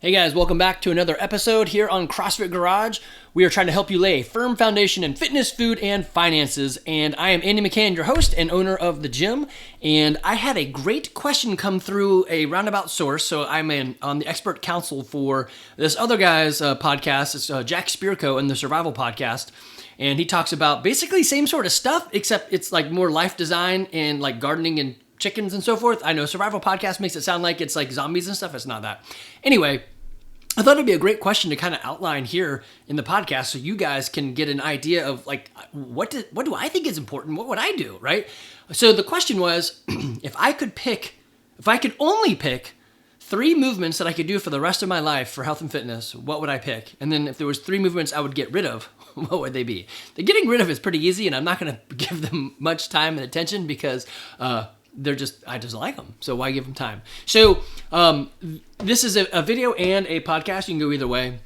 Hey guys, welcome back to another episode here on CrossFit Garage. We are trying to help you lay a firm foundation in fitness, food, and finances. And I am Andy McCann, your host and owner of the gym. And I had a great question come through a roundabout source. So I'm on the expert council for this other guy's podcast. It's Jack Spirko and the Survival Podcast. And he talks about basically same sort of stuff, except it's like more life design and like gardening and chickens and so forth. I know Survival Podcast makes it sound like it's like zombies and stuff. It's not that. Anyway, I thought it'd be a great question to kind of outline here in the podcast so you guys can get an idea of like, what do I think is important? What would I do, right? So the question was, if I could only pick 3 movements that I could do for the rest of my life for health and fitness, what would I pick? And then if there was 3 movements I would get rid of, what would they be? The getting rid of is pretty easy, and I'm not going to give them much time and attention because I just like them. So why give them time? So this is a video and a podcast. You can go either way,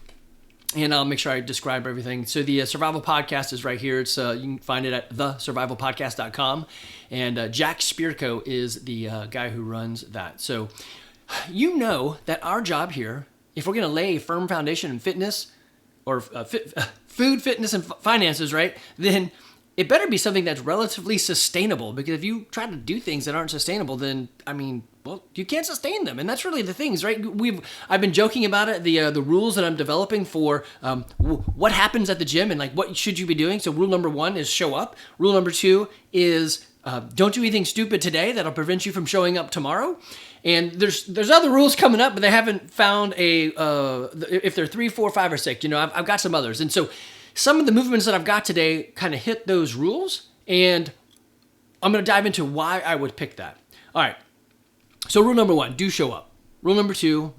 and I'll make sure I describe everything. So the Survival Podcast is right here. It's you can find it at thesurvivalpodcast.com, and Jack Spirko is the guy who runs that. So you know that our job here, if we're going to lay a firm foundation in fitness or food, fitness, and finances, right, then it better be something that's relatively sustainable, because if you try to do things that aren't sustainable, then, I mean, well, you can't sustain them. And that's really the things, right? I've been joking about it, the rules that I'm developing for what happens at the gym and like what should you be doing. So rule number 1 is show up. Rule number 2 is don't do anything stupid today that'll prevent you from showing up tomorrow. And there's other rules coming up, but they haven't found if they're 3, 4, 5, or 6. You know, I've got some others. And so some of the movements that I've got today kind of hit those rules, and I'm going to dive into why I would pick that. All right. So rule number 1, do show up. Rule number 2,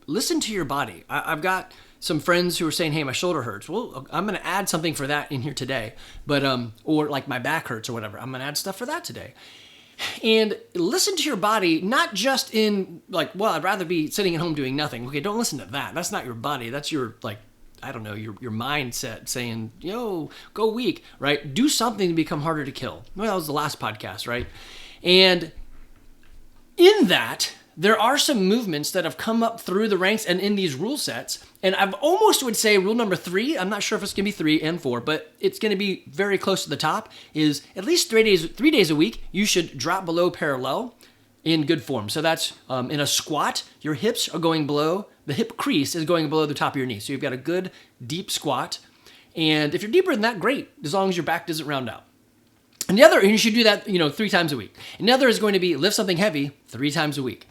listen to your body. I've got some friends who are saying, hey, my shoulder hurts. Well, I'm going to add something for that in here today, but or like my back hurts or whatever. I'm going to add stuff for that today. And listen to your body, not just in like, well, I'd rather be sitting at home doing nothing. Okay, don't listen to that. That's not your body. That's your, like, I don't know, your mindset saying, yo, go weak, right? Do something to become harder to kill. Well, that was the last podcast, right? And in that, there are some movements that have come up through the ranks and in these rule sets. And I've almost would say rule number 3, I'm not sure if it's going to be 3 and 4, but it's going to be very close to the top, is at least 3 days a week, you should drop below parallel in good form. So that's in a squat, your hips are going below, the hip crease is going below the top of your knee. So you've got a good deep squat. And if you're deeper than that, great, as long as your back doesn't round out. And the other, and you should do that, 3 times a week. And the other is going to be lift something heavy 3 times a week.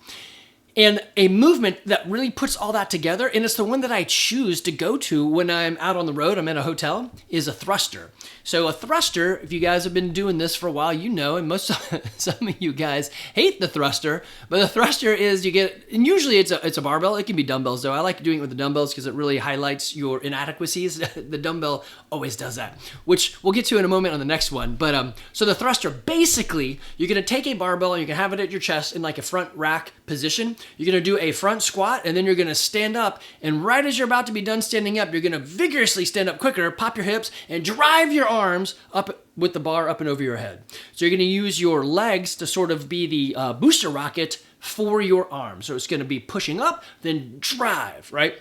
And a movement that really puts all that together, and it's the one that I choose to go to when I'm out on the road, I'm in a hotel, is a thruster. So a thruster, if you guys have been doing this for a while, you know, and some of you guys hate the thruster, but the thruster is and usually it's a barbell. It can be dumbbells though. I like doing it with the dumbbells because it really highlights your inadequacies. The dumbbell always does that, which we'll get to in a moment on the next one. But so the thruster, basically, you're going to take a barbell and you can have it at your chest in like a front rack position. You're going to do a front squat, and then you're going to stand up, and right as you're about to be done standing up, you're going to vigorously stand up quicker, pop your hips, and drive your arms up with the bar up and over your head. So you're going to use your legs to sort of be the booster rocket for your arms. So it's going to be pushing up, then drive, right?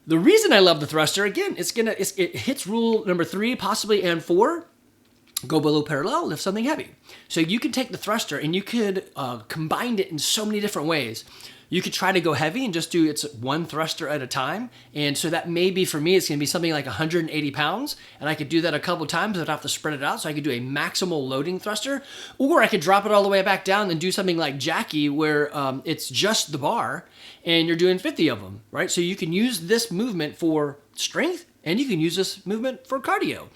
The reason I love the thruster, again, it hits rule number 3, possibly, and 4. Go below parallel, lift something heavy. So you could take the thruster and you could combine it in so many different ways. You could try to go heavy and just do it's one thruster at a time. And so that maybe for me, it's going to be something like 180 pounds. And I could do that a couple times. I'd have to spread it out. So I could do a maximal loading thruster. Or I could drop it all the way back down and do something like Jackie where it's just the bar and you're doing 50 of them, right? So you can use this movement for strength and you can use this movement for cardio.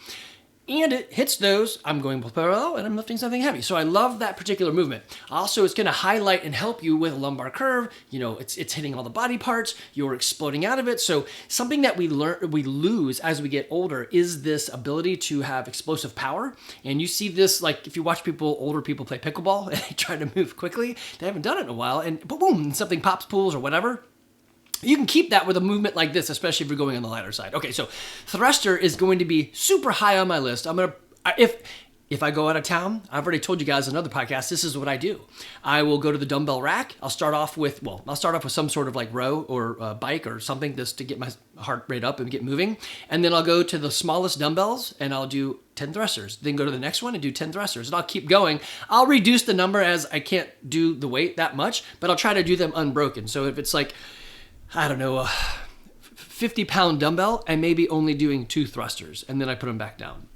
And it hits those, I'm going parallel and I'm lifting something heavy. So I love that particular movement. Also, it's going to highlight and help you with a lumbar curve. You know, it's hitting all the body parts. You're exploding out of it. So something that we lose as we get older is this ability to have explosive power. And you see this, like if you watch older people play pickleball and they try to move quickly, they haven't done it in a while, and boom, something pops, pulls, or whatever. You can keep that with a movement like this, especially if you're going on the lighter side. Okay, so thruster is going to be super high on my list. if I go out of town, I've already told you guys in another podcast, this is what I do. I will go to the dumbbell rack. I'll start off with some sort of like row or bike or something just to get my heart rate up and get moving. And then I'll go to the smallest dumbbells and I'll do 10 thrusters. Then go to the next one and do 10 thrusters. And I'll keep going. I'll reduce the number as I can't do the weight that much, but I'll try to do them unbroken. So if it's like, I don't know, a 50-pound dumbbell, I may be only doing 2 thrusters and then I put them back down.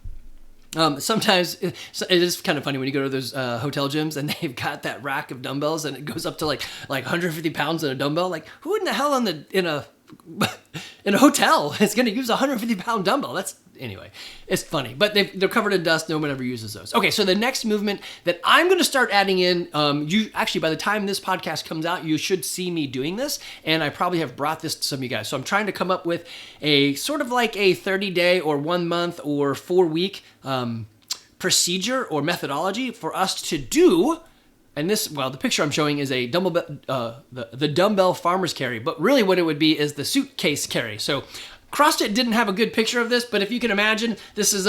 Sometimes it is kind of funny when you go to those hotel gyms and they've got that rack of dumbbells and it goes up to like 150 pounds in a dumbbell. Like, who in the hell in a hotel is going to use a 150-pound dumbbell? Anyway, it's funny, but they're covered in dust. No one ever uses those. Okay, so the next movement that I'm going to start adding in, by the time this podcast comes out, you should see me doing this, and I probably have brought this to some of you guys. So I'm trying to come up with a sort of like a 30-day or 1 month or 4-week procedure or methodology for us to do. And the picture I'm showing is a dumbbell, the dumbbell farmer's carry, but really what it would be is the suitcase carry. So CrossFit didn't have a good picture of this, but if you can imagine, this is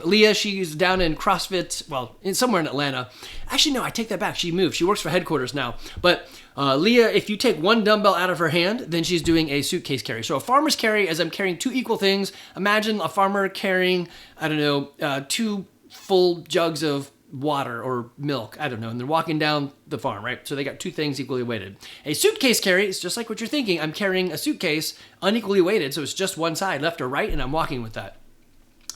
Leah. She's down in CrossFit, somewhere in Atlanta. Actually, no, I take that back. She moved. She works for headquarters now. But Leah, if you take one dumbbell out of her hand, then she's doing a suitcase carry. So a farmer's carry, as I'm carrying 2 equal things, imagine a farmer carrying, 2 full jugs of water or milk, I don't know, and they're walking down the farm, right? So they got 2 things equally weighted. A suitcase carry is just like what you're thinking. I'm carrying a suitcase unequally weighted, so it's just one side, left or right, and I'm walking with that.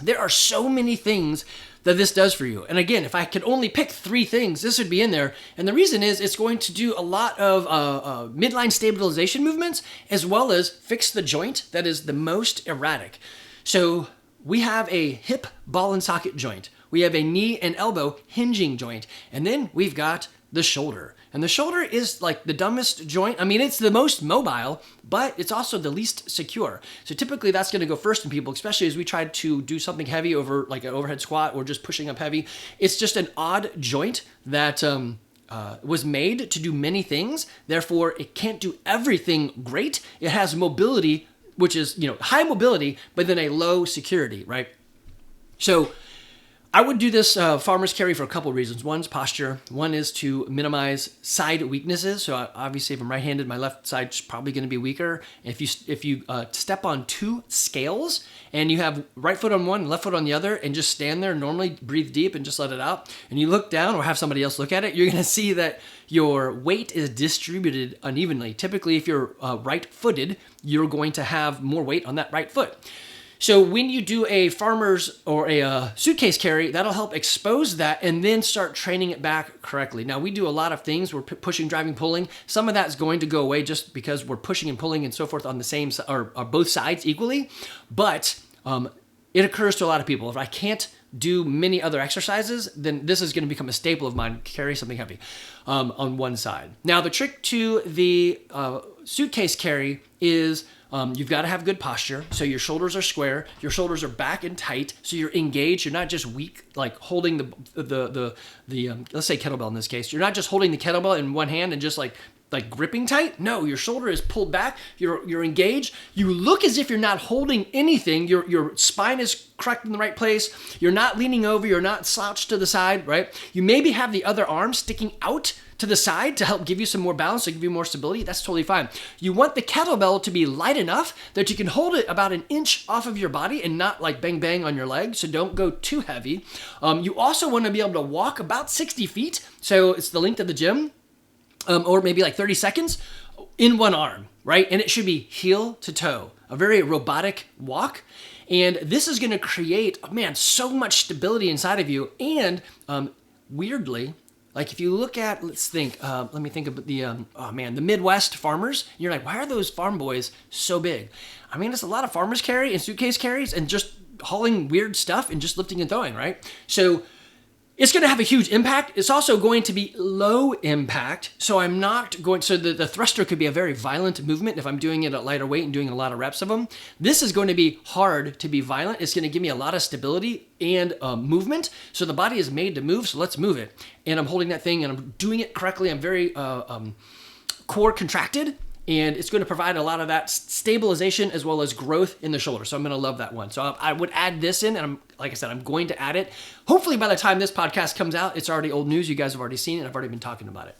There are so many things that this does for you. And again, if I could only pick 3 things, this would be in there. And the reason is it's going to do a lot of midline stabilization movements, as well as fix the joint that is the most erratic. So we have a hip ball and socket joint. We have a knee and elbow hinging joint. And then we've got the shoulder. And the shoulder is like the dumbest joint. I mean, it's the most mobile, but it's also the least secure. So typically that's going to go first in people, especially as we try to do something heavy over like an overhead squat or just pushing up heavy. It's just an odd joint that was made to do many things. Therefore, it can't do everything great. It has mobility, which is, high mobility, but then a low security, right? So I would do this farmer's carry for a couple of reasons. One's posture. One is to minimize side weaknesses. So obviously, if I'm right-handed, my left side's probably going to be weaker. If you step on 2 scales and you have right foot on one, left foot on the other, and just stand there, normally breathe deep and just let it out, and you look down or have somebody else look at it, you're going to see that your weight is distributed unevenly. Typically, if you're right-footed, you're going to have more weight on that right foot. So when you do a farmer's or a suitcase carry, that'll help expose that and then start training it back correctly. Now, we do a lot of things. We're pushing, driving, pulling. Some of that's going to go away just because we're pushing and pulling and so forth on the same or both sides equally. But it occurs to a lot of people. If I can't do many other exercises, then this is going to become a staple of mine, carry something heavy on one side. Now, the trick to the suitcase carry is you've got to have good posture. So your shoulders are square, your shoulders are back and tight. So you're engaged. You're not just weak, like holding the let's say kettlebell in this case. You're not just holding the kettlebell in one hand and just like gripping tight. No, your shoulder is pulled back. You're engaged. You look as if you're not holding anything. Your spine is correct in the right place. You're not leaning over. You're not slouched to the side, right? You maybe have the other arm sticking out to the side to help give you some more balance, to give you more stability. That's totally fine. You want the kettlebell to be light enough that you can hold it about an inch off of your body and not like bang bang on your leg. So don't go too heavy. You also want to be able to walk about 60 feet. So it's the length of the gym. Or maybe like 30 seconds in one arm, right? And it should be heel to toe, a very robotic walk. And this is going to create, so much stability inside of you. And weirdly, like if you look at, let me think about the Midwest farmers. You're like, why are those farm boys so big? It's a lot of farmers carry and suitcase carries and just hauling weird stuff and just lifting and throwing, right? So it's going to have a huge impact. It's also going to be low impact. So the thruster could be a very violent movement if I'm doing it at lighter weight and doing a lot of reps of them. This is going to be hard to be violent. It's going to give me a lot of stability and movement. So the body is made to move. So let's move it. And I'm holding that thing and I'm doing it correctly. I'm very core contracted. and it's going to provide a lot of that stabilization as well as growth in the shoulder. So I'm going to love that one. So I would add this in, and like I said, I'm going to add it. Hopefully by the time this podcast comes out, it's already old news. You guys have already seen it. I've already been talking about it.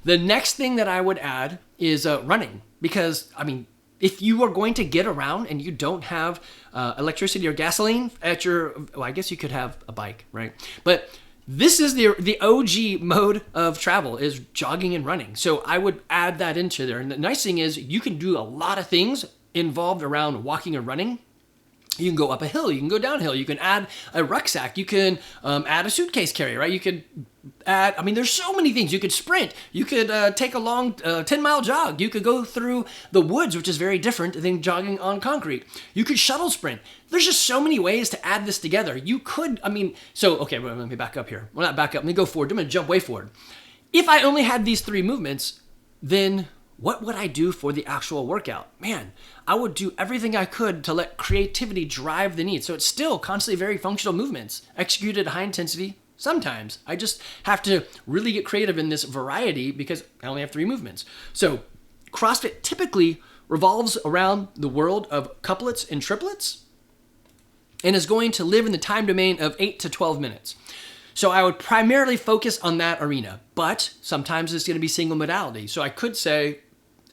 The next thing that I would add is running, because if you are going to get around and you don't have electricity or gasoline at I guess you could have a bike, right? But this is the OG mode of travel, is jogging and running. So I would add that into there. And the nice thing is you can do a lot of things involved around walking or running. You can go up a hill, you can go downhill, you can add a rucksack, you can add a suitcase carry, right? You could add, there's so many things. You could sprint, you could take a long 10-mile jog, you could go through the woods, which is very different than jogging on concrete. You could shuttle sprint. There's just so many ways to add this together. You could, okay, let me back up here. Well, not back up, let me go forward. I'm gonna jump way forward. If I only had these 3 movements, then what would I do for the actual workout? Man, I would do everything I could to let creativity drive the need. So it's still constantly very functional movements, executed at high intensity. Sometimes I just have to really get creative in this variety because I only have 3 movements. So CrossFit typically revolves around the world of couplets and triplets and is going to live in the time domain of 8 to 12 minutes. So I would primarily focus on that arena, but sometimes it's going to be single modality. So I could say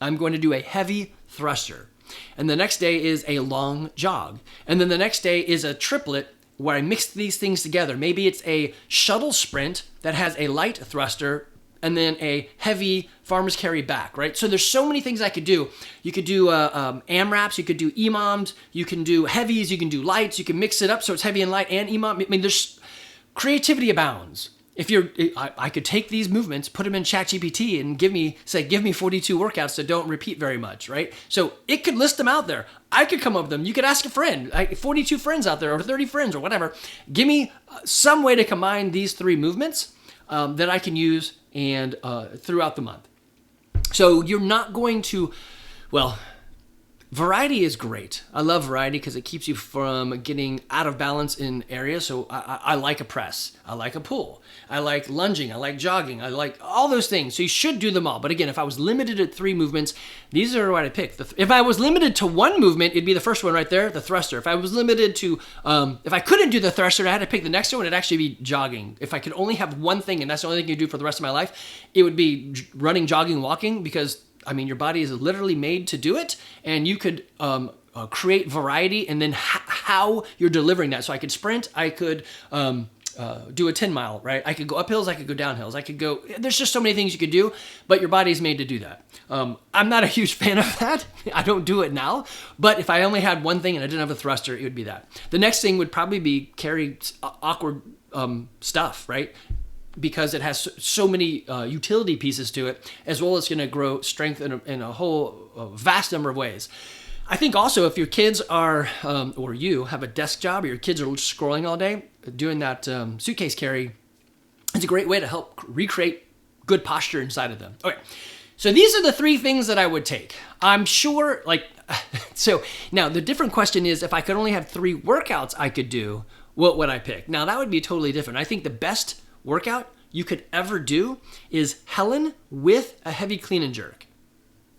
I'm going to do a heavy thruster, and the next day is a long jog, and then the next day is a triplet where I mix these things together. Maybe it's a shuttle sprint that has a light thruster and then a heavy farmer's carry back, right? So there's so many things I could do. You could do AMRAPs, you could do EMOMs, you can do heavies, you can do lights, you can mix it up so it's heavy and light and EMOM. There's creativity abounds. I could take these movements, put them in ChatGPT and give me 42 workouts that don't repeat very much, right? So it could list them out there. I could come up with them. You could ask a friend, 42 friends out there or 30 friends or whatever. Give me some way to combine these 3 movements that I can use and throughout the month. So you're not going to, variety is great. I love variety because it keeps you from getting out of balance in areas. So I like a press. I like a pull. I like lunging. I like jogging. I like all those things. So you should do them all. But again, if I was limited to 3 movements, these are what I pick. If I was limited to 1 movement, it'd be the first one right there, the thruster. If I was limited to, if I couldn't do the thruster, I had to pick the next one, it'd actually be jogging. If I could only have one thing, and that's the only thing you do for the rest of my life, it would be running, jogging, walking, because your body is literally made to do it, and you could create variety and then how you're delivering that. So I could sprint, I could do a 10-mile, right? I could go up hills, I could go down hills, there's just so many things you could do, but your body's made to do that. I'm not a huge fan of that. I don't do it now, but if I only had one thing and I didn't have a thruster, it would be that. The next thing would probably be carry awkward stuff, right? Because it has so many utility pieces to it, as well as going to grow strength in a whole vast number of ways. I think also if your kids are, or you have a desk job, or your kids are scrolling all day, doing that suitcase carry, it's a great way to help recreate good posture inside of them. Okay, so these are the 3 things that I would take. I'm sure, so now the different question is, if I could only have 3 workouts I could do, what would I pick? Now that would be totally different. I think the best workout you could ever do is Helen with a heavy clean and jerk.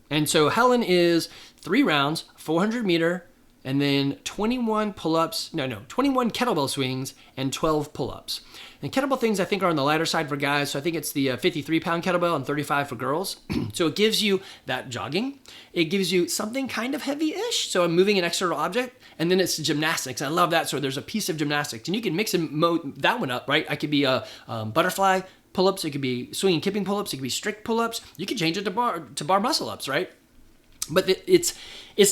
And so Helen is 3 rounds, 400 meter, and then 21 kettlebell swings and 12 pull-ups. And kettlebell things I think are on the lighter side for guys, so I think it's the 53-pound kettlebell and 35 for girls. So it gives you that jogging. It gives you something kind of heavy-ish, so I'm moving an external object, and then it's gymnastics. I love that, so there's a piece of gymnastics, and you can mix and mode that one up, right? I could be a butterfly pull-ups, it could be swinging kipping pull-ups, it could be strict pull-ups. You could change it to bar muscle-ups, right? But it's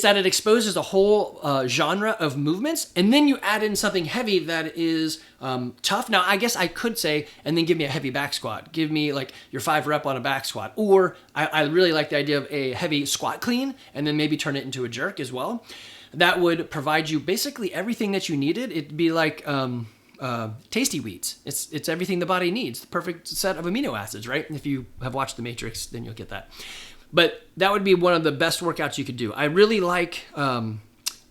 that it exposes a whole genre of movements, and then you add in something heavy that is tough. Now, I guess I could say, and then give me a heavy back squat. Give me your 5 rep on a back squat. Or I really like the idea of a heavy squat clean, and then maybe turn it into a jerk as well. That would provide you basically everything that you needed. It'd be like Tasty Wheats. It's everything the body needs. The perfect set of amino acids, right? If you have watched The Matrix, then you'll get that. But that would be one of the best workouts you could do. I really like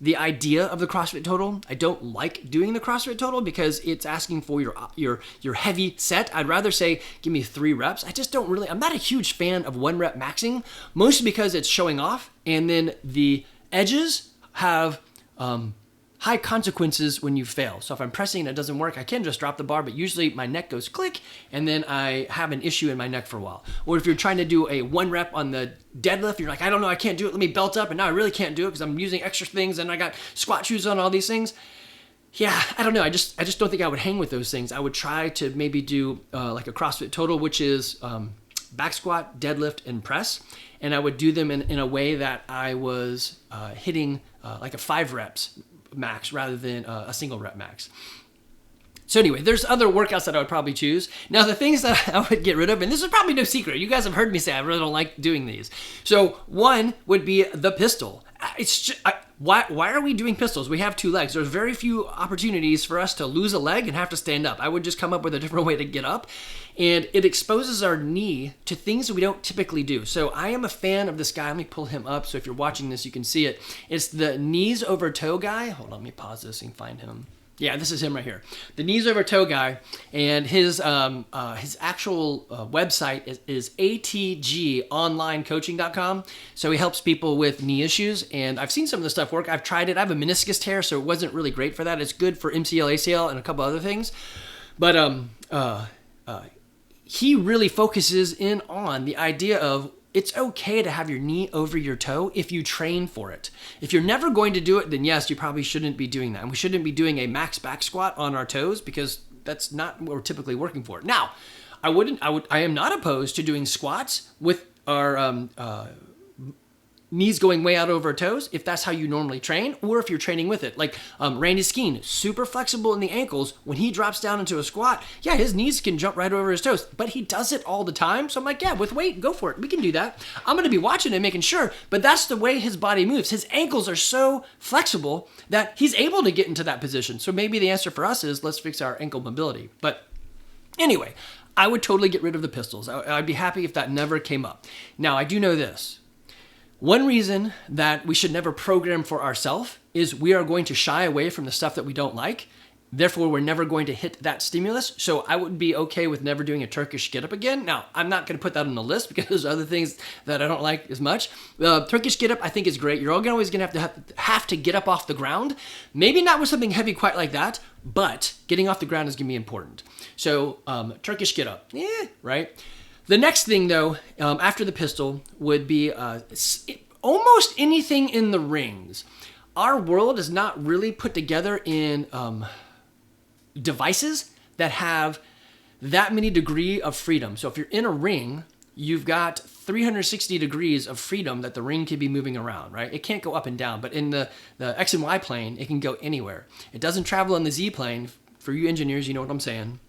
the idea of the CrossFit Total. I don't like doing the CrossFit Total because it's asking for your heavy set. I'd rather say, give me 3 reps. I'm not a huge fan of 1 rep maxing, mostly because it's showing off. And then the edges have high consequences when you fail. So if I'm pressing and it doesn't work, I can just drop the bar, but usually my neck goes click and then I have an issue in my neck for a while. Or if you're trying to do a 1 rep on the deadlift, you're like, I don't know, I can't do it. Let me belt up. And now I really can't do it because I'm using extra things and I got squat shoes on, all these things. Yeah, I don't know. I just don't think I would hang with those things. I would try to maybe do like a CrossFit Total, which is back squat, deadlift, and press. And I would do them in a way that I was hitting like a 5 reps max rather than a single rep max. So anyway, there's other workouts that I would probably choose. Now the things that I would get rid of, and this is probably no secret, you guys have heard me say I really don't like doing these. So one would be the pistol. Why are we doing pistols? We have 2 legs. There's very few opportunities for us to lose a leg and have to stand up. I would just come up with a different way to get up. And it exposes our knee to things that we don't typically do. So I am a fan of this guy. Let me pull him up. So if you're watching this, you can see it. It's the knees over toe guy. Hold on, let me pause this and find him. Yeah, this is him right here. The knees over toe guy, and his actual website is atgonlinecoaching.com. So he helps people with knee issues, and I've seen some of the stuff work. I've tried it. I have a meniscus tear, so it wasn't really great for that. It's good for MCL, ACL, and a couple other things. But he really focuses in on the idea of it's okay to have your knee over your toe if you train for it. If you're never going to do it, then yes, you probably shouldn't be doing that. And we shouldn't be doing a max back squat on our toes because that's not what we're typically working for. Now, I am not opposed to doing squats with our knees going way out over our toes if that's how you normally train, or if you're training with it. Like Randy Skeen, super flexible in the ankles. When he drops down into a squat, yeah, his knees can jump right over his toes, but he does it all the time. So I'm like, yeah, with weight, go for it. We can do that. I'm going to be watching and making sure, but that's the way his body moves. His ankles are so flexible that he's able to get into that position. So maybe the answer for us is let's fix our ankle mobility. But anyway, I would totally get rid of the pistols. I'd be happy if that never came up. Now, I do know this. One reason that we should never program for ourselves is we are going to shy away from the stuff that we don't like. Therefore, we're never going to hit that stimulus. So I would be okay with never doing a Turkish get up again. Now, I'm not going to put that on the list because there's other things that I don't like as much. Turkish get up, I think, is great. You're always going to have to get up off the ground. Maybe not with something heavy quite like that, but getting off the ground is going to be important. So Turkish get up, right? The next thing, though, after the pistol would be almost anything in the rings. Our world is not really put together in devices that have that many degree of freedom. So if you're in a ring, you've got 360 degrees of freedom that the ring can be moving around, right? It can't go up and down, but in the X and Y plane, it can go anywhere. It doesn't travel in the Z plane. For you engineers, you know what I'm saying.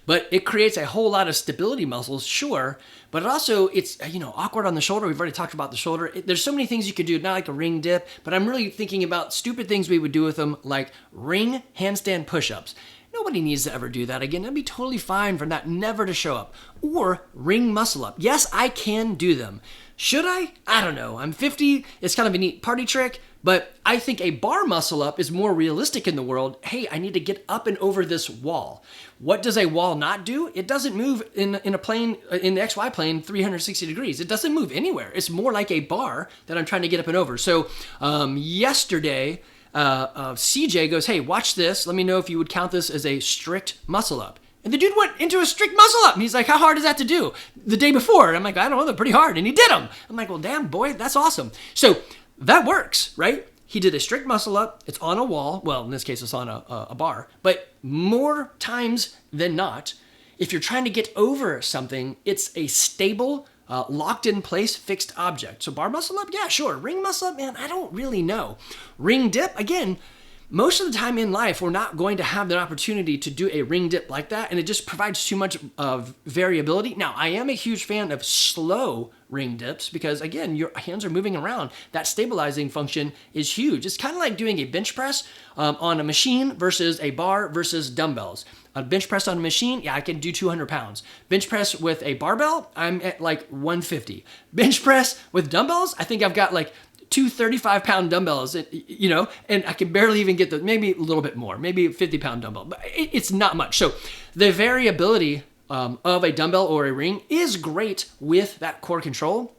But it creates a whole lot of stability muscles, sure, but it also it's awkward on the shoulder. We've already talked about the shoulder. There's so many things you could do, not like a ring dip, but I'm really thinking about stupid things we would do with them, like ring handstand push-ups. Nobody needs to ever do that again. That'd be totally fine for that never to show up. Or ring muscle up. Yes, I can do them. Should I? I don't know. I'm 50. It's kind of a neat party trick. But I think a bar muscle up is more realistic in the world. Hey, I need to get up and over this wall. What does a wall not do? It doesn't move in a plane, in the XY plane, 360 degrees. It doesn't move anywhere. It's more like a bar that I'm trying to get up and over. So yesterday, CJ goes, hey, watch this. Let me know if you would count this as a strict muscle up. And the dude went into a strict muscle up. And he's like, how hard is that to do? The day before. And I'm like, I don't know, they're pretty hard. And he did them. I'm like, well, damn, boy, that's awesome. So that works, right? He did a strict muscle up. It's on a wall. Well, in this case, it's on a bar. But more times than not, if you're trying to get over something, it's a stable, locked in place, fixed object. So bar muscle up, yeah, sure. Ring muscle up, man, I don't really know. Ring dip, again, most of the time in life, we're not going to have the opportunity to do a ring dip like that, and it just provides too much of variability. Now, I am a huge fan of slow ring dips because, again, your hands are moving around. That stabilizing function is huge. It's kind of like doing a bench press on a machine versus a bar versus dumbbells. A bench press on a machine, yeah, I can do 200 pounds. Bench press with a barbell, I'm at like 150. Bench press with dumbbells, I think I've got like two 35-pound dumbbells, and I can barely even get maybe a little bit more, maybe a 50-pound dumbbell, but it's not much. So the variability of a dumbbell or a ring is great with that core control,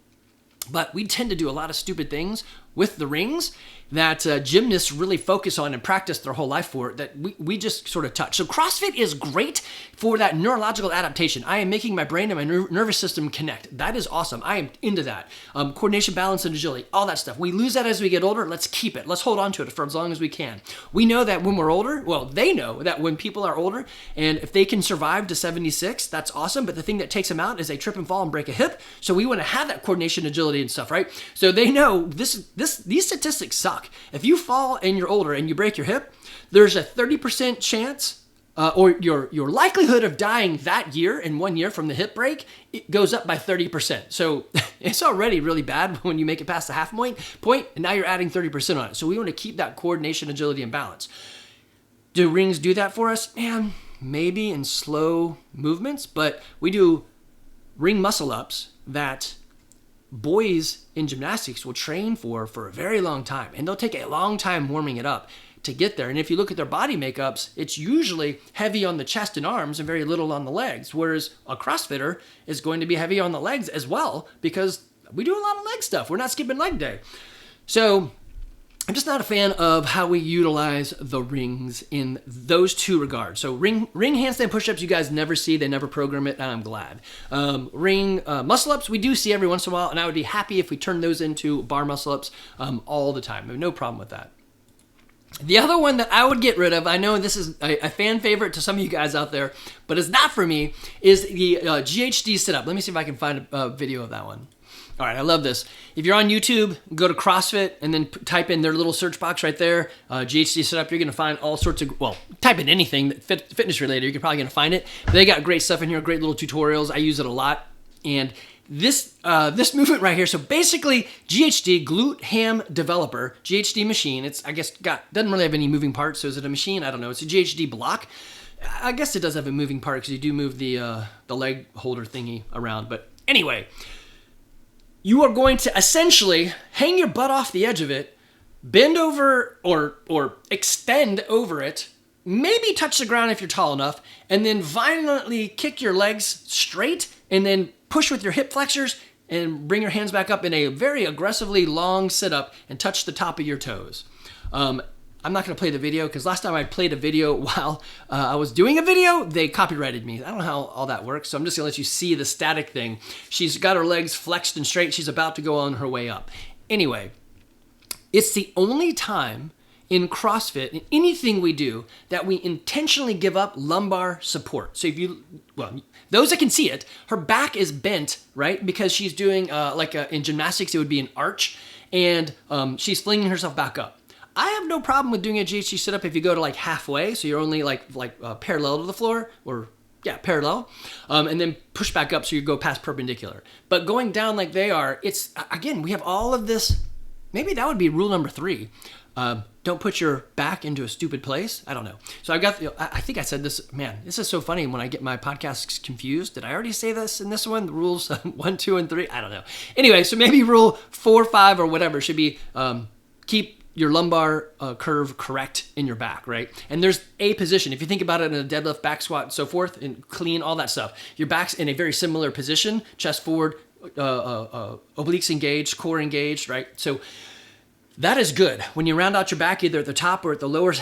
but we tend to do a lot of stupid things with the rings that gymnasts really focus on and practice their whole life for, that we just sort of touch. So CrossFit is great for that neurological adaptation. I am making my brain and my nervous system connect. That is awesome. I am into that. Coordination, balance, and agility, all that stuff. We lose that as we get older. Let's keep it. Let's hold on to it for as long as we can. We know that when we're older, well, they know that when people are older, and if they can survive to 76, that's awesome. But the thing that takes them out is they trip and fall and break a hip. So we want to have that coordination, agility, and stuff, right? So they know these statistics suck. If you fall and you're older and you break your hip, there's a 30% chance, or your likelihood of dying that year in 1 year from the hip break, it goes up by 30%. So it's already really bad when you make it past the half point, and now you're adding 30% on it. So we want to keep that coordination, agility, and balance. Do rings do that for us? Man, maybe in slow movements, but we do ring muscle ups that boys in gymnastics will train for a very long time, and they'll take a long time warming it up to get there. And if you look at their body makeups, it's usually heavy on the chest and arms and very little on the legs, whereas a CrossFitter is going to be heavy on the legs as well, because we do a lot of leg stuff. We're not skipping leg day. So I'm just not a fan of how we utilize the rings in those two regards. So ring handstand push-ups, you guys never see. They never program it, and I'm glad. Ring muscle-ups, we do see every once in a while, and I would be happy if we turned those into bar muscle-ups all the time. I have no problem with that. The other one that I would get rid of, I know this is a fan favorite to some of you guys out there, but it's not for me, is the GHD sit-up. Let me see if I can find a video of that one. All right, I love this. If you're on YouTube, go to CrossFit and then type in their little search box right there, GHD setup. You're going to find all sorts of, type in anything fitness related. You're probably going to find it. But they got great stuff in here, great little tutorials. I use it a lot. And this movement right here, so basically GHD, glute ham developer, GHD machine. It's, I guess, doesn't really have any moving parts. So is it a machine? I don't know. It's a GHD block. I guess it does have a moving part because you do move the leg holder thingy around. But anyway, you are going to essentially hang your butt off the edge of it, bend over or extend over it, maybe touch the ground if you're tall enough, and then violently kick your legs straight and then push with your hip flexors and bring your hands back up in a very aggressively long sit-up and touch the top of your toes. I'm not going to play the video because last time I played a video while I was doing a video, they copyrighted me. I don't know how all that works, so I'm just going to let you see the static thing. She's got her legs flexed and straight. She's about to go on her way up. Anyway, it's the only time in CrossFit, in anything we do, that we intentionally give up lumbar support. So those that can see it, her back is bent, right? Because she's doing, in gymnastics, it would be an arch, and she's flinging herself back up. I have no problem with doing a GHD sit-up if you go to like halfway, so you're only parallel to the floor, parallel, and then push back up so you go past perpendicular. But going down like they are, it's, again, we have all of this. Maybe that would be rule number 3. Don't put your back into a stupid place. I don't know. So I think I said this, man, this is so funny when I get my podcasts confused. Did I already say this in this one? The rules 1, 2, and 3? I don't know. Anyway, so maybe rule 4, 5, or whatever should be keep your lumbar curve correct in your back, right? And there's a position. If you think about it in a deadlift, back squat, and so forth, and clean, all that stuff, your back's in a very similar position, chest forward, obliques engaged, core engaged, right? So that is good. When you round out your back, either at the top or at the lower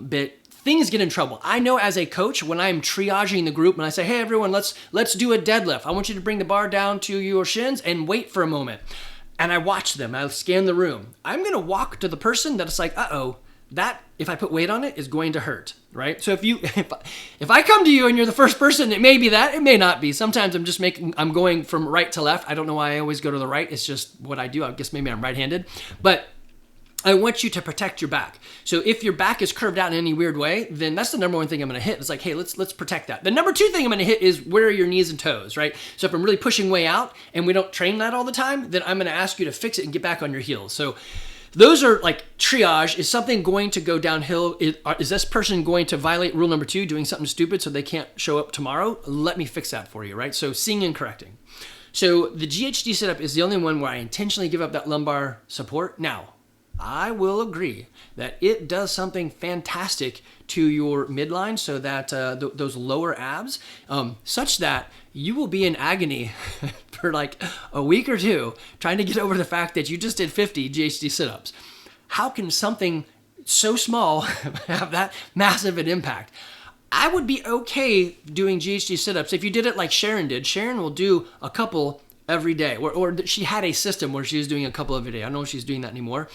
bit, things get in trouble. I know as a coach, when I'm triaging the group and I say, hey, everyone, let's do a deadlift. I want you to bring the bar down to your shins and wait for a moment. And I watch them, I scan the room. I'm gonna walk to the person that it's like, that, if I put weight on it, is going to hurt, right? So if I come to you and you're the first person, it may be that, it may not be. Sometimes I'm going from right to left. I don't know why I always go to the right. It's just what I do. I guess maybe I'm right-handed. But I want you to protect your back. So if your back is curved out in any weird way, then that's the number one thing I'm going to hit. It's like, hey, let's protect that. The number 2 thing I'm going to hit is where are your knees and toes, right? So if I'm really pushing way out and we don't train that all the time, then I'm going to ask you to fix it and get back on your heels. So those are like triage. Is something going to go downhill? Is this person going to violate rule number 2, doing something stupid so they can't show up tomorrow? Let me fix that for you, right? So seeing and correcting. So the GHD sit-up is the only one where I intentionally give up that lumbar support. Now, I will agree that it does something fantastic to your midline, so that those lower abs, such that you will be in agony for like a week or two trying to get over the fact that you just did 50 GHD sit-ups. How can something so small have that massive an impact? I would be okay doing GHD sit-ups if you did it like Sharon did. Sharon will do a couple every day, or she had a system where she was doing a couple every day. I don't know if she's doing that anymore.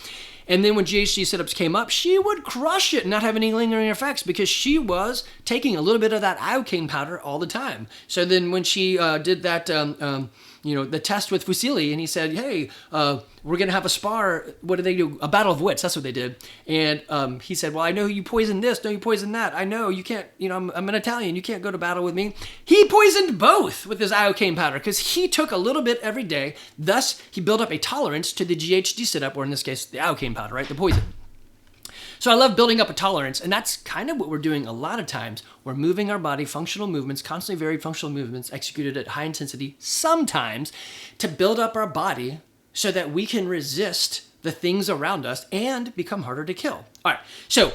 And then when GHD sit-ups came up, she would crush it and not have any lingering effects because she was taking a little bit of that iocane powder all the time. So then when she did that, the test with Fusili, and he said, hey, we're going to have a spar. What did they do? A battle of wits. That's what they did. And he said, well, I know you poisoned this. No, you poisoned that. I know you can't, I'm an Italian. You can't go to battle with me. He poisoned both with his iocane powder because he took a little bit every day. Thus, he built up a tolerance to the GHD sit-up, or in this case, the iocane powder, right? The poison. So I love building up a tolerance, and that's kind of what we're doing a lot of times. We're moving our body, functional movements, constantly varied functional movements executed at high intensity, sometimes to build up our body so that we can resist the things around us and become harder to kill. All right, so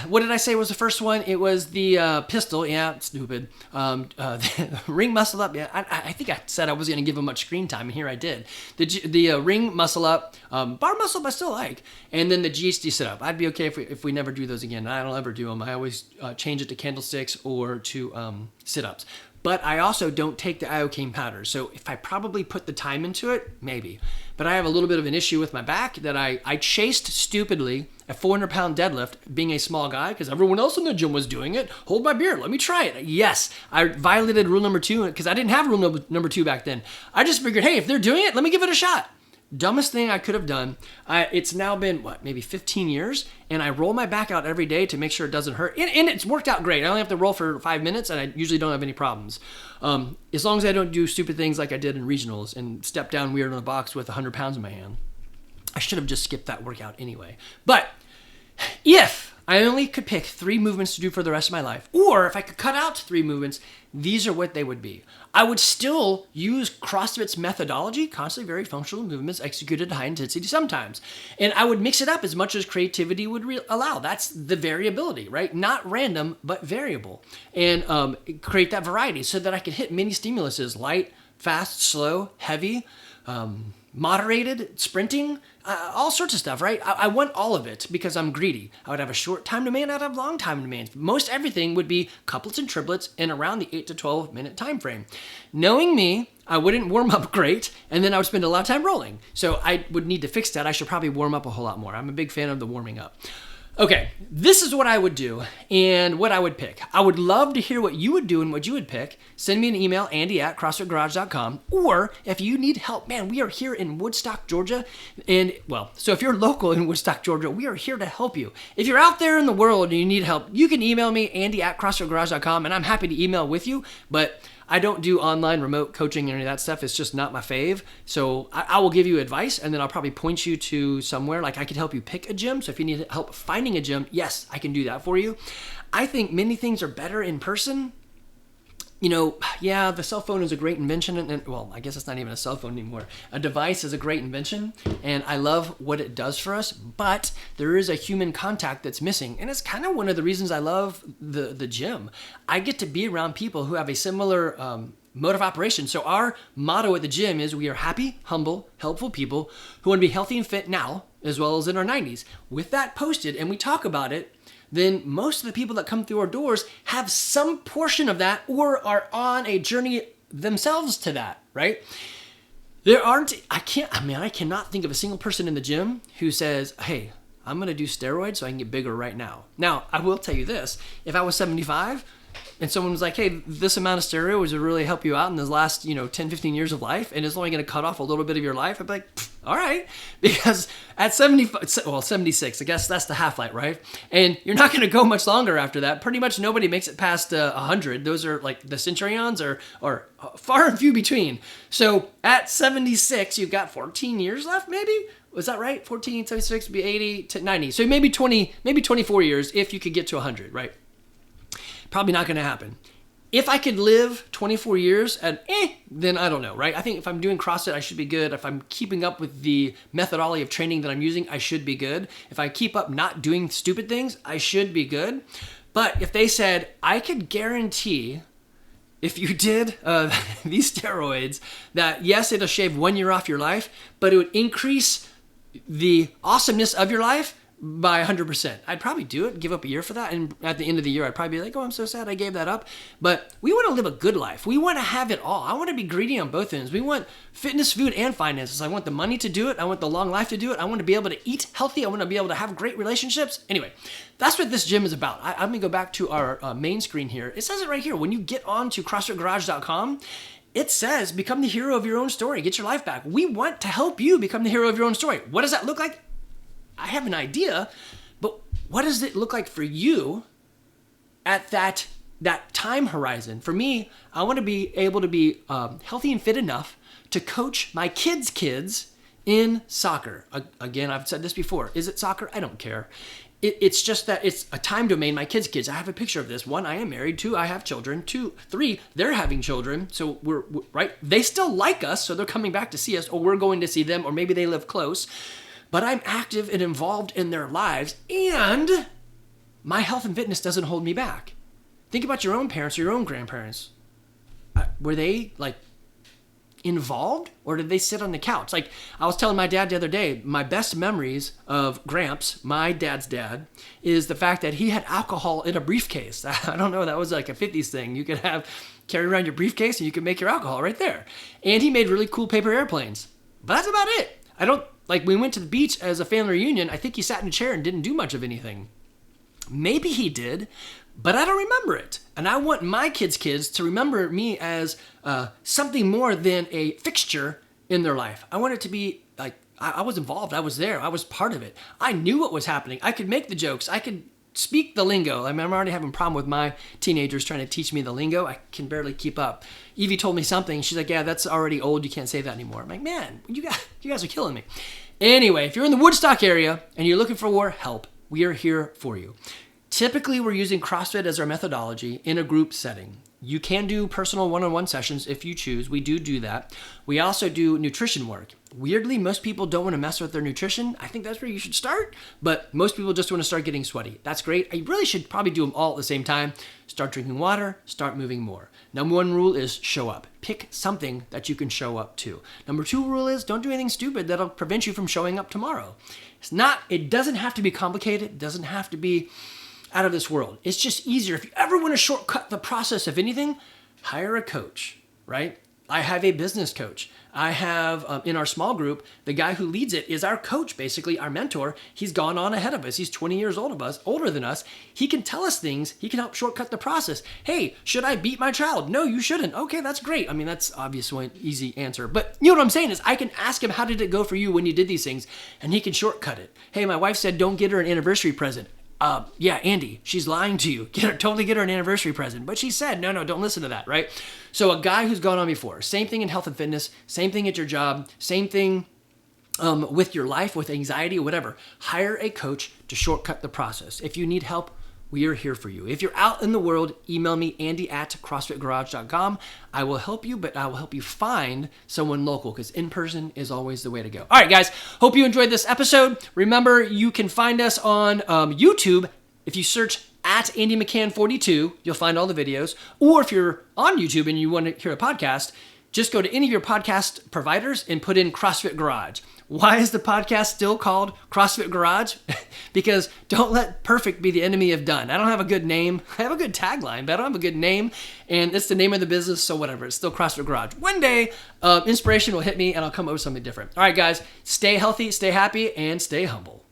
what did I say was the first one? It was the pistol. Yeah, stupid. The ring muscle up. Yeah, I think I said I was going to give him much screen time, and here I did. The ring muscle up, bar muscle up I still like, and then the GHD sit up. I'd be okay if we never do those again. I don't ever do them. I always change it to candlesticks or to sit ups. But I also don't take the iocane powder. So if I probably put the time into it, maybe. But I have a little bit of an issue with my back that I chased stupidly a 400-pound deadlift, being a small guy, because everyone else in the gym was doing it. Hold my beer, let me try it. Yes, I violated rule number 2 because I didn't have rule number 2 back then. I just figured, hey, if they're doing it, let me give it a shot. Dumbest thing I could have done. It's now been, maybe 15 years, and I roll my back out every day to make sure it doesn't hurt. And it's worked out great. I only have to roll for 5 minutes, and I usually don't have any problems. As long as I don't do stupid things like I did in regionals and step down weird in a box with 100 pounds in my hand. I should have just skipped that workout anyway. But if I only could pick 3 movements to do for the rest of my life, or if I could cut out 3 movements, these are what they would be. I would still use CrossFit's methodology, constantly varied functional movements executed at high intensity sometimes. And I would mix it up as much as creativity would allow. That's the variability, right? Not random, but variable. And create that variety so that I could hit many stimuluses: light, fast, slow, heavy, moderated, sprinting, all sorts of stuff, right? I want all of it because I'm greedy. I would have a short time demand, I'd have long time demands. Most everything would be couplets and triplets in around the 8 to 12 minute time frame. Knowing me, I wouldn't warm up great, and then I would spend a lot of time rolling. So I would need to fix that. I should probably warm up a whole lot more. I'm a big fan of the warming up. Okay, this is what I would do and what I would pick. I would love to hear what you would do and what you would pick. Send me an email, andy@crossfitgarage.com. Or if you need help, man, we are here in Woodstock, Georgia. And so if you're local in Woodstock, Georgia, we are here to help you. If you're out there in the world and you need help, you can email me, andy@crossfitgarage.com, and I'm happy to email with you. But I don't do online remote coaching and any of that stuff. It's just not my fave. So I will give you advice, and then I'll probably point you to somewhere. Like I could help you pick a gym. So if you need help finding a gym, yes, I can do that for you. I think many things are better in person. The cell phone is a great invention. And I guess it's not even a cell phone anymore. A device is a great invention, and I love what it does for us. But there is a human contact that's missing. And it's kind of one of the reasons I love the gym. I get to be around people who have a similar mode of operation. So our motto at the gym is we are happy, humble, helpful people who want to be healthy and fit now, as well as in our 90s. With that posted, and we talk about it, then most of the people that come through our doors have some portion of that or are on a journey themselves to that, right? I cannot think of a single person in the gym who says, hey, I'm going to do steroids so I can get bigger right now. Now, I will tell you this. If I was 75 and someone was like, hey, this amount of steroids would really help you out in the last, 10, 15 years of life, and it's only going to cut off a little bit of your life, I'd be like, all right. Because at 76, I guess that's the half-life, right? And you're not going to go much longer after that. Pretty much nobody makes it past 100. Those are like the centurions are far and few between. So at 76, you've got 14 years left, maybe? Was that right? 14, 76 would be 80 to 90. So maybe 24 years if you could get to 100, right? Probably not going to happen. if I could live 24 years and then I don't know, right? I think if I'm doing CrossFit, I should be good. If I'm keeping up with the methodology of training that I'm using, I should be good. If I keep up not doing stupid things, I should be good. But if they said, I could guarantee if you did these steroids that yes, it'll shave 1 year off your life, but it would increase the awesomeness of your life by 100%. I'd probably do it, give up a year for that. And at the end of the year, I'd probably be like, oh, I'm so sad I gave that up. But we want to live a good life. We want to have it all. I want to be greedy on both ends. We want fitness, food, and finances. I want the money to do it. I want the long life to do it. I want to be able to eat healthy. I want to be able to have great relationships. Anyway, that's what this gym is about. I'm going to go back to our main screen here. It says it right here. When you get on to CrossFitGarage.com, it says, become the hero of your own story. Get your life back. We want to help you become the hero of your own story. What does that look like? I have an idea, but what does it look like for you at that time horizon? For me, I want to be able to be healthy and fit enough to coach my kids in soccer. Again, I've said this before. Is it soccer? I don't care. It's just that it's a time domain. My kids. I have a picture of this. 1, I am married. 2, I have children. 2, 3, they're having children. So we're right. They still like us, so they're coming back to see us, or we're going to see them, or maybe they live close. But I'm active and involved in their lives, and my health and fitness doesn't hold me back. Think about your own parents or your own grandparents. Were they like involved, or did they sit on the couch? Like I was telling my dad the other day, my best memories of Gramps, my dad's dad, is the fact that he had alcohol in a briefcase. I don't know, that was like a 50s thing. You could carry around your briefcase and you could make your alcohol right there. And he made really cool paper airplanes. But that's about it. We went to the beach as a family reunion. I think he sat in a chair and didn't do much of anything. Maybe he did, but I don't remember it. And I want my kids to remember me as something more than a fixture in their life. I want it to be like, I was involved. I was there. I was part of it. I knew what was happening. I could make the jokes. I could speak the lingo. I mean, I'm already having a problem with my teenagers trying to teach me the lingo. I can barely keep up. Evie told me something. She's like, yeah, that's already old. You can't say that anymore. I'm like, man, you guys are killing me. Anyway, if you're in the Woodstock area and you're looking for help, we are here for you. Typically, we're using CrossFit as our methodology in a group setting. You can do personal one-on-one sessions if you choose. We do that. We also do nutrition work. Weirdly, most people don't want to mess with their nutrition. I think that's where you should start, but most people just want to start getting sweaty. That's great. I really should probably do them all at the same time. Start drinking water, start moving more. Number 1 rule is show up. Pick something that you can show up to. Number 2 rule is don't do anything stupid that'll prevent you from showing up tomorrow. It doesn't have to be complicated. It doesn't have to be out of this world. It's just easier. If you ever want to shortcut the process of anything, hire a coach, right? I have a business coach. I have, in our small group, the guy who leads it is our coach, basically our mentor. He's gone on ahead of us. He's 20 years older than us. He can tell us things. He can help shortcut the process. Hey, should I beat my child? No, you shouldn't. Okay, that's great. I mean, that's obviously an easy answer. But you know what I'm saying is I can ask him, how did it go for you when you did these things? And he can shortcut it. Hey, my wife said, don't get her an anniversary present. Yeah, Andy, she's lying to you. Totally get her an anniversary present. But she said, no, don't listen to that, right? So a guy who's gone on before, same thing in health and fitness, same thing at your job, same thing with your life, with anxiety, whatever. Hire a coach to shortcut the process. If you need help, we are here for you. If you're out in the world, email me, andy@crossfitgarage.com. I will help you, but I will help you find someone local because in person is always the way to go. All right, guys, hope you enjoyed this episode. Remember, you can find us on YouTube. If you search at Andy McCann 42, you'll find all the videos. Or if you're on YouTube and you want to hear a podcast, just go to any of your podcast providers and put in CrossFit Garage. Why is the podcast still called CrossFit Garage? Because don't let perfect be the enemy of done. I don't have a good name. I have a good tagline, but I don't have a good name. And it's the name of the business, so whatever. It's still CrossFit Garage. One day, inspiration will hit me and I'll come up with something different. All right, guys, stay healthy, stay happy, and stay humble.